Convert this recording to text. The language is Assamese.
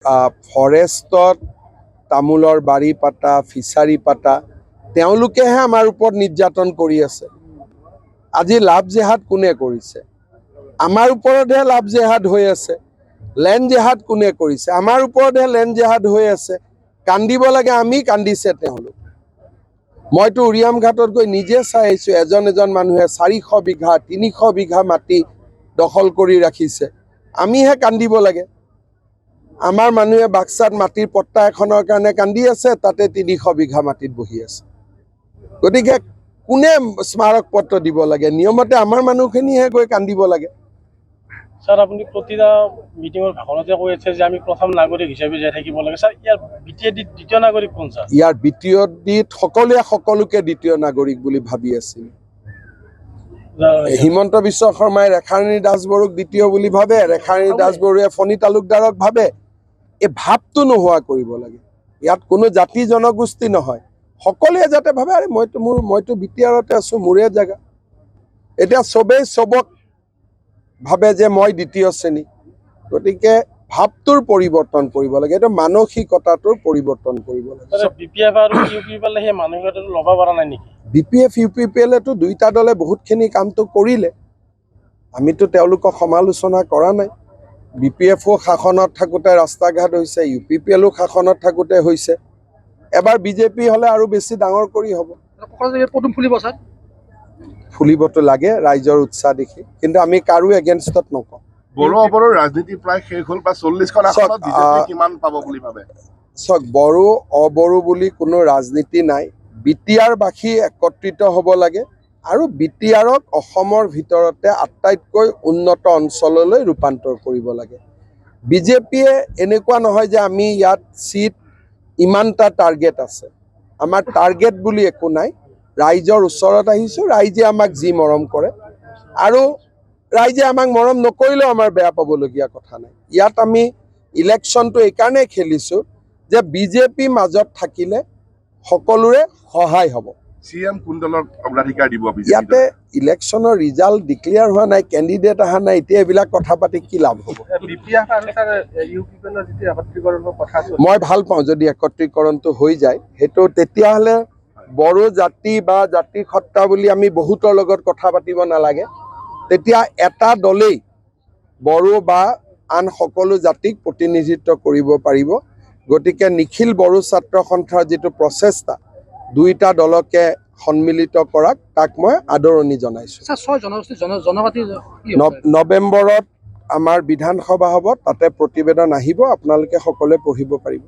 ফৰেষ্টত তামোলৰ বাৰী পাতা ফিচাৰী পাতা তেওঁলোকেহে আমাৰ ওপৰত নিৰ্যাতন কৰি আছে। আজি লাভ জেহাদ কোনে কৰিছে? আমাৰ ওপৰতহে লাভ জেহাদ হৈ আছে। লেণ্ড জেহাদ কোনে কৰিছে? আমাৰ ওপৰতহে লেণ্ড জেহাদ হৈ আছে। কান্দিব লাগে আমি, কান্দিছে তেওঁলোক। মইতো উৰিয়াম ঘাটত গৈ নিজে চাই আহিছোঁ, এজন এজন মানুহে 400 বিঘা 300 বিঘা মাটি দখল কৰি ৰাখিছে। আমিহে কান্দিব লাগে। আমাৰ মানুহে বাক্সাত মাটিৰ পট্টা এখনৰ কাৰণে কান্দি আছে, তাতে 300 বিঘা মাটিত বহি আছে। গতিকে কোনে স্মাৰক পত্ৰ দিব লাগে? নিয়মতে আমাৰ মানুহখিনিহে গৈ কান্দিব লাগে। স্যাৰ, আপনি প্ৰতিটা মিটিংৰ ভাষণতে কৈ আছে যে আমি প্ৰথম নাগৰিক হিচাপে জীয়াই থাকিব লাগে। স্যাৰ, ইয়াৰ BTAD দ্বিতীয় নাগৰিক কোন স্যাৰ? ইয়াৰ BTAD সকলোৱে সকলোকে দ্বিতীয় নাগৰিক বুলি ভাবি আছিল। হিমন্ত বিশ্ব শৰ্মাই ৰেখাৰণী দাসবৰুক দ্বিতীয় বুলি ভাবে, ৰেখাৰণী দাসবৰুৱে ফণী তালুকদাৰক ভাবে। এই ভাৱটো নোহোৱা কৰিব লাগে। ইয়াত কোনো জাতি জনগোষ্ঠী নহয়, সকলোৱে যাতে ভাবে আৰে মইতো BTRতে আছো, মোৰে জেগা। এতিয়া চবেই চবক ভাবে যে মই দ্বিতীয় শ্ৰেণী। গতিকে ভাৱটোৰ পৰিৱৰ্তন কৰিব লাগে, এইটো মানসিকতাটোৰ পৰিৱৰ্তন কৰিব লাগে। BPF আৰু UPPL সেই মানসিকতাটো ল'ব পৰা নাই নেকি? BPF UPPLতো দুইটা দলে বহুতখিনি কামটো কৰিলে, আমিতো তেওঁলোকক সমালোচনা কৰা নাই। BPFও শাসনত থাকোঁতে ৰাস্তা ঘাট হৈছে, UPPLও শাসনত থাকোঁতে হৈছে। এবাৰ BJP হ'লে আৰু বেছি ডাঙৰ কৰি হ'ব। পদুম ফুলিব স্যাৰ? ফুলিবতো লাগে ৰাইজৰ উৎসাহ দেখি, কিন্তু আমি কাৰো এগেইনষ্টত নকওঁ। বড়ো অবড়োৰ ৰাজনীতি প্ৰায় শেষ হ'ল, বা 40খন আসনত বিজেপি কিমান পাব বুলি ভাবে? চাওক, বড়ো অবড়ো বুলি কোনো ৰাজনীতি নাই। BTR বাসী একত্ৰিত হ'ব লাগে আৰু BTRক অসমৰ ভিতৰতে আটাইতকৈ উন্নত অঞ্চললৈ ৰূপান্তৰ কৰিব লাগে। BJPয়ে এনেকুৱা নহয় যে আমি ইয়াত চিট ইমানটা টাৰ্গেট আছে। আমাৰ টাৰ্গেট বুলি একো নাই। ৰাইজৰ ওচৰত আহিছোঁ, ৰাইজে আমাক যি মৰম কৰে, আৰু ৰাইজে আমাক মৰম নকৰিলেও আমাৰ বেয়া পাবলগীয়া কথা নাই। ইয়াত আমি ইলেকশ্যনটো এইকাৰণে খেলিছোঁ যে BJP মাজত থাকিলে সকলোৰে সহায় হ'ব। CM কোন দলৰ অগ্ৰাধিকাৰ দিব? ইয়াতে ইলেকশ্যনৰ ৰিজাল্ট ডিক্লেয়াৰ হোৱা নাই, কেণ্ডিডেট অহা নাই, এতিয়া এইবিলাক কথা পাতি কি লাভ হ'ব? মই ভাল পাওঁ যদি একত্ৰীকৰণটো হৈ যায়। সেইটো তেতিয়াহ'লে বড়ো জাতি বা জাতি সত্তা বুলি আমি বহুতৰ লগত কথা পাতিব নালাগে। তেতিয়া এটা দলেই বড়ো বা আন সকলো জাতিক প্ৰতিনিধিত্ব কৰিব পাৰিব। গতিকে নিখিল বড়ো ছাত্ৰ সন্থাৰ যিটো প্ৰচেষ্টা, দুইটা দলকে সন্মিলিত কৰাক, তাক মই আদৰণি জনাইছোঁ। নৱেম্বৰত আমাৰ বিধানসভা হ'ব, তাতে প্ৰতিবেদন আহিব, আপোনালোকে সকলোৱে পঢ়িব পাৰিব।